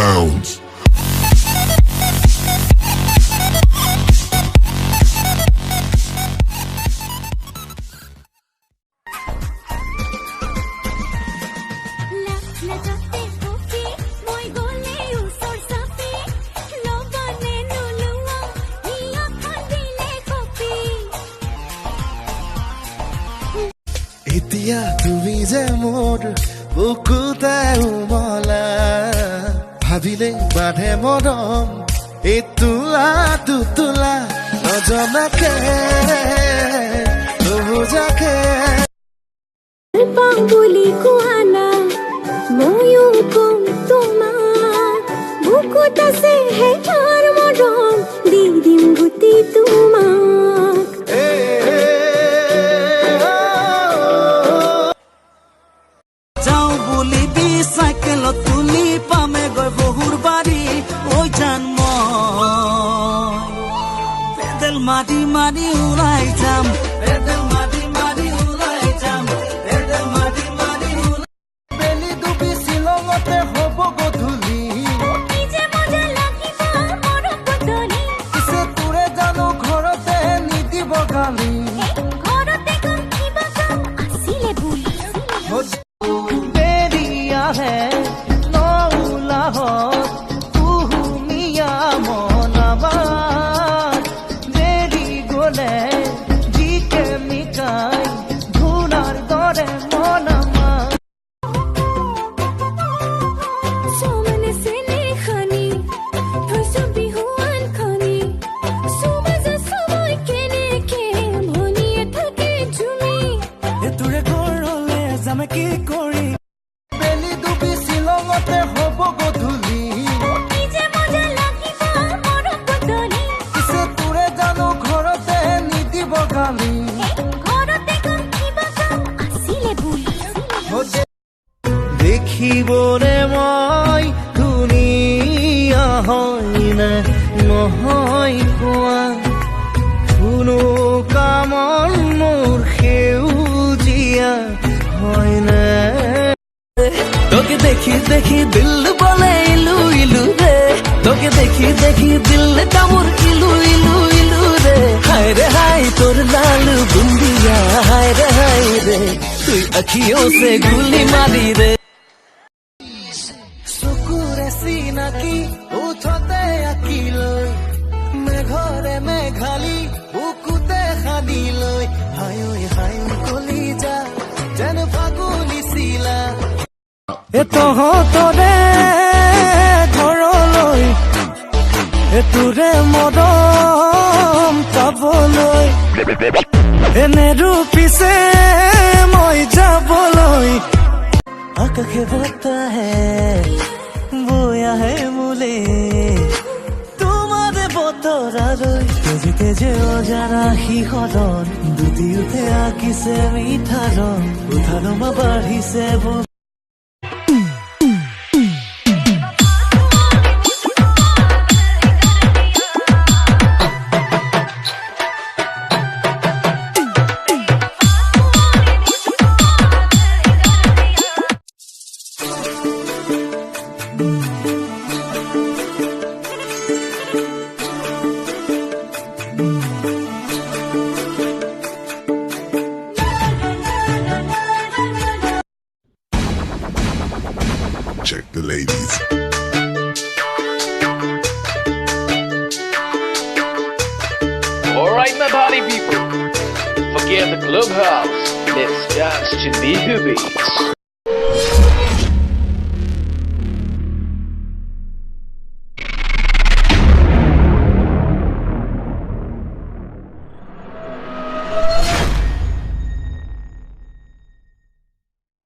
bounds. এতিয়া তুমি যে মোৰ বুকুতে উমলা ভাবিলেই বাঢ়ে মৰম ইটোলা দুটোলা নজনাকে নুবুজাকে পাওঁ বুলি কোৱা না ময়ো কম তোমাক বুকুত আছে হেঁপাৰ মৰম দি দিম গোটেই তোমাক যাওঁ বুলি দি চাইকেলত তুলি পামে গৈ বহুৰ বাৰী ঐ জান মই পেডেল মাৰি মাৰি ওলাই যাম পেডেল মাৰি মাৰি ওলাই যাম পেডেল মাৰি মাৰি ওলাই বেলি ডুবি শ্বিলঙতে হ'ব গধূলি পিছে তোৰে জানো ঘৰতে নিদিব গালি বেৰিয়া হে নৌলাহত কুহুমীয়া মনাবাৰ দেৰি গ'লে জিকে মিকাই ধূনাৰ দৰে মনামাৰ তোৰে ঘৰলে যামে কি কৰি বেলি ডুবি শ্বিলঙতে হ'ব গধূলি পিছে তোৰে জানো ঘৰতে নিদিব গালি দেখিবৰে মই ধুনীয়া হয় নে নহয় কোৱা কোনো কামৰ মোৰ সেউজীয়া হয় নে তোকে দেখি দেখি দিল বলে ইলু ইলু রে তোকে দেখি দেখি দিল কামুর ইলু ইলু ইলু রে হায় রে হায় তোর লাল बुंदिया हाय रे তুই আখিयों से गुली मारी रे চকুৰে চিনাকি উঠতে আঁকিলৈ মেঘৰে মেঘালি বুকুতে সানিলৈ হায় হায় কলিজা যেন ফাগুলি চিলা তহঁতৰে ঘৰলৈ তোৰে মৰম পাবলৈ এনে ৰূপিছে মই যাবলৈ আকাশে বতাহে বয়া হে মোলে তোমাৰে বতৰালৈ তেজে তেজে অজানা শিহৰণ দুটি উঠে আঁকিছে মিঠা ৰং উঠালমা বাঢ়িছে Check the ladies. Alright, my party people, forget the clubhouse, let's dance to the beats.